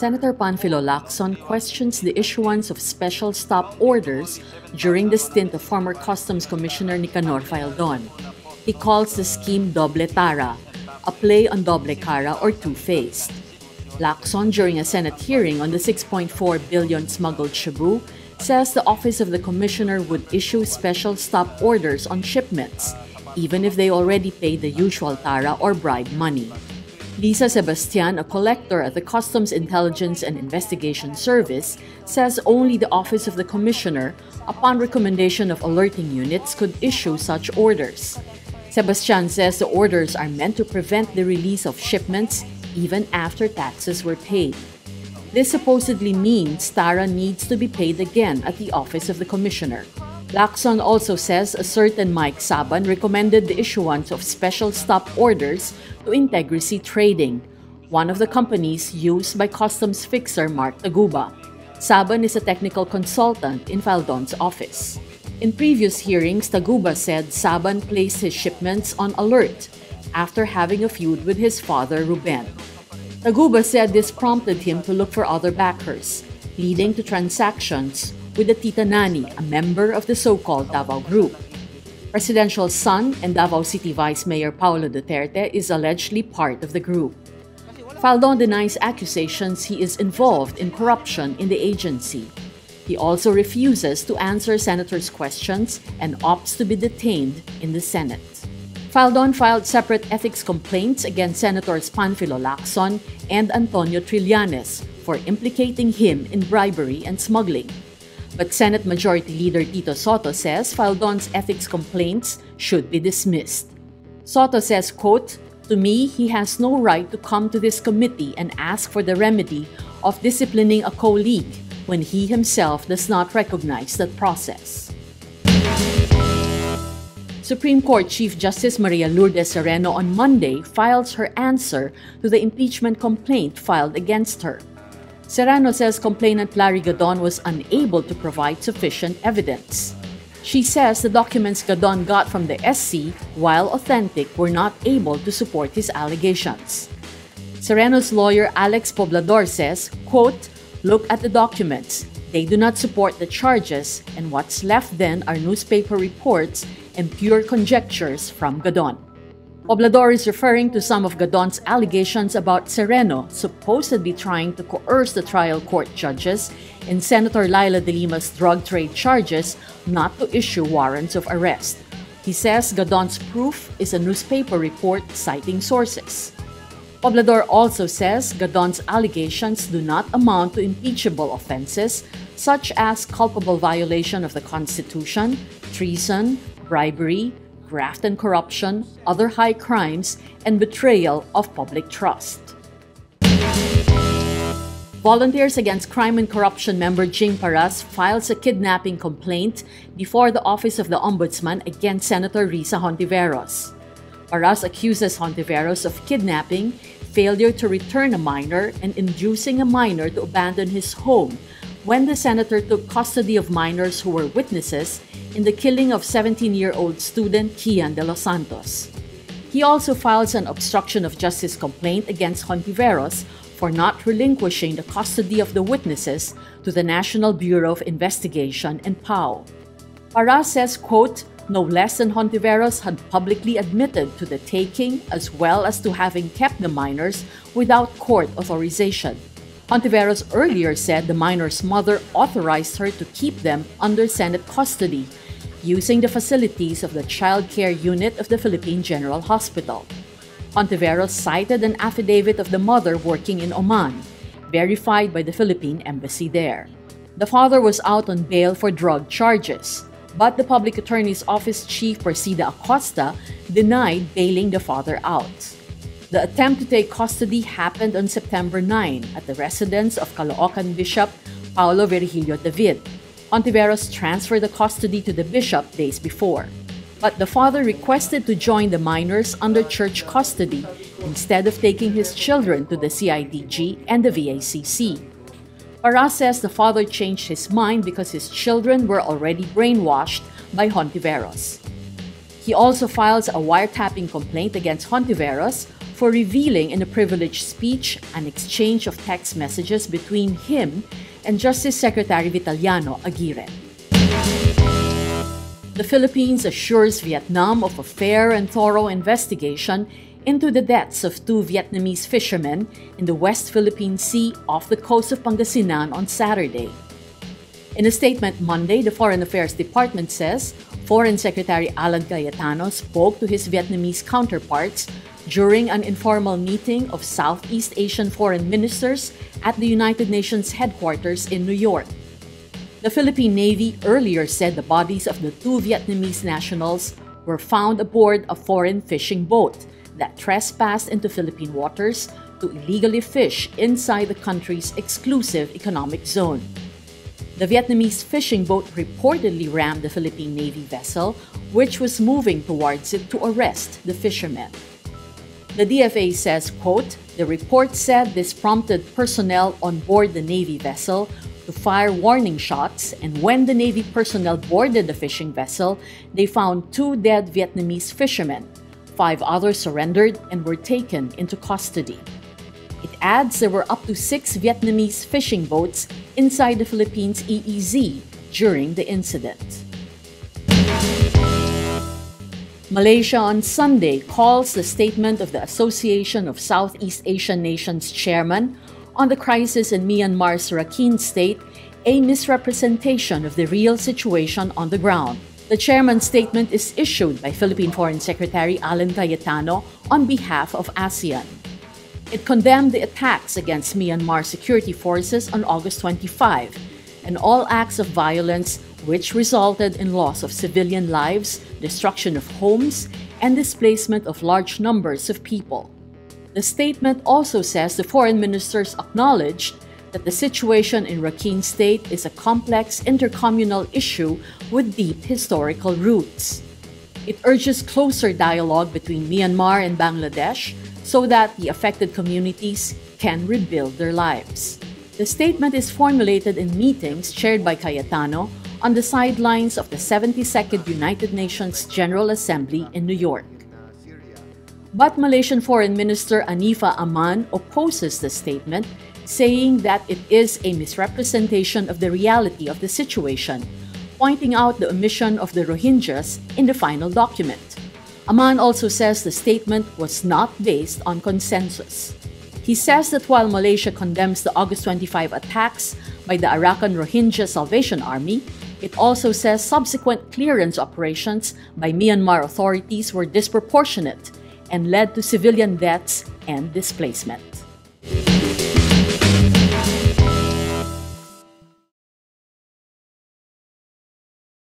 Senator Panfilo Lacson questions the issuance of special stop orders during the stint of former Customs Commissioner Nicanor Faldon. He calls the scheme doble tara, a play on doble cara or two-faced. Lacson, during a Senate hearing on the 6.4 billion smuggled shabu, says the Office of the Commissioner would issue special stop orders on shipments, even if they already paid the usual tara or bribe money. Lisa Sebastian, a collector at the Customs Intelligence and Investigation Service, says only the Office of the Commissioner, upon recommendation of alerting units, could issue such orders. Sebastian says the orders are meant to prevent the release of shipments even after taxes were paid. This supposedly means tara needs to be paid again at the Office of the Commissioner. Lacson also says a certain Mike Saban recommended the issuance of special stop orders to Integrity Trading, one of the companies used by customs fixer Mark Taguba. Saban is a technical consultant in Faldon's office. In previous hearings, Taguba said Saban placed his shipments on alert after having a feud with his father, Ruben. Taguba said this prompted him to look for other backers, leading to transactions with the Tita Nani, a member of the so-called Davao Group. Presidential son and Davao City Vice Mayor Paulo Duterte is allegedly part of the group. Faldon denies accusations he is involved in corruption in the agency. He also refuses to answer senators' questions and opts to be detained in the Senate. Faldon filed separate ethics complaints against Senators Panfilo Lacson and Antonio Trillanes for implicating him in bribery and smuggling. But Senate Majority Leader Tito Soto says Faldon's ethics complaints should be dismissed. Soto says, quote, "To me, he has no right to come to this committee and ask for the remedy of disciplining a colleague when he himself does not recognize that process." Supreme Court Chief Justice Maria Lourdes Sereno on Monday files her answer to the impeachment complaint filed against her. Sereno says complainant Larry Gadon was unable to provide sufficient evidence. She says the documents Gadon got from the SC, while authentic, were not able to support his allegations. Sereno's lawyer Alex Poblador says, quote, "Look at the documents. They do not support the charges, and what's left then are newspaper reports and pure conjectures from Gadon." Poblador is referring to some of Gadon's allegations about Sereno supposedly trying to coerce the trial court judges in Senator Laila de Lima's drug trade charges not to issue warrants of arrest. He says Gadon's proof is a newspaper report citing sources. Poblador also says Gadon's allegations do not amount to impeachable offenses such as culpable violation of the Constitution, treason, bribery, graft and corruption, other high crimes, and betrayal of public trust. Volunteers Against Crime and Corruption member Jing Paras files a kidnapping complaint before the Office of the Ombudsman against Senator Risa Hontiveros. Paras accuses Hontiveros of kidnapping, failure to return a minor, and inducing a minor to abandon his home when the senator took custody of minors who were witnesses in the killing of 17-year-old student Kian de los Santos. He also files an obstruction of justice complaint against Hontiveros for not relinquishing the custody of the witnesses to the National Bureau of Investigation and PAO. Paras says, quote, "No less than Hontiveros had publicly admitted to the taking as well as to having kept the minors without court authorization. Hontiveros earlier said the minor's mother authorized her to keep them under Senate custody, using the facilities of the child care unit of the Philippine General Hospital. Hontiveros cited an affidavit of the mother working in Oman, verified by the Philippine Embassy there. The father was out on bail for drug charges, but the Public Attorney's Office Chief Persida Acosta denied bailing the father out. The attempt to take custody happened on September 9 at the residence of Caloocan Bishop Paulo Virgilio David. Hontiveros transferred the custody to the bishop days before, but the father requested to join the minors under church custody instead of taking his children to the CIDG and the VACC. Paras says the father changed his mind because his children were already brainwashed by Hontiveros. He also files a wiretapping complaint against Hontiveros for revealing in a privileged speech an exchange of text messages between him and Justice Secretary Vitaliano Aguirre. The Philippines assures Vietnam of a fair and thorough investigation into the deaths of two Vietnamese fishermen in the West Philippine Sea off the coast of Pangasinan on Saturday. In a statement Monday, the Foreign Affairs Department says Foreign Secretary Alan Cayetano spoke to his Vietnamese counterparts during an informal meeting of Southeast Asian foreign ministers at the United Nations headquarters in New York. The Philippine Navy earlier said the bodies of the two Vietnamese nationals were found aboard a foreign fishing boat that trespassed into Philippine waters to illegally fish inside the country's exclusive economic zone. The Vietnamese fishing boat reportedly rammed the Philippine Navy vessel, which was moving towards it to arrest the fishermen. The DFA says, quote, "The report said this prompted personnel on board the Navy vessel to fire warning shots, and when the Navy personnel boarded the fishing vessel, they found two dead Vietnamese fishermen. 5 others surrendered and were taken into custody." It adds there were up to 6 Vietnamese fishing boats inside the Philippines' EEZ during the incident. Malaysia on Sunday calls the statement of the Association of Southeast Asian Nations chairman on the crisis in Myanmar's Rakhine state a misrepresentation of the real situation on the ground. The chairman's statement is issued by Philippine Foreign Secretary Alan Cayetano on behalf of ASEAN. It condemned the attacks against Myanmar security forces on August 25 and all acts of violence which resulted in loss of civilian lives, destruction of homes, and displacement of large numbers of people. The statement also says the foreign ministers acknowledged that the situation in Rakhine State is a complex intercommunal issue with deep historical roots. It urges closer dialogue between Myanmar and Bangladesh so that the affected communities can rebuild their lives. The statement is formulated in meetings chaired by Cayetano on the sidelines of the 72nd United Nations General Assembly in New York. But Malaysian Foreign Minister Anifa Aman opposes the statement, saying that it is a misrepresentation of the reality of the situation, pointing out the omission of the Rohingyas in the final document. Aman also says the statement was not based on consensus. He says that while Malaysia condemns the August 25 attacks by the Arakan Rohingya Salvation Army, it also says subsequent clearance operations by Myanmar authorities were disproportionate and led to civilian deaths and displacement.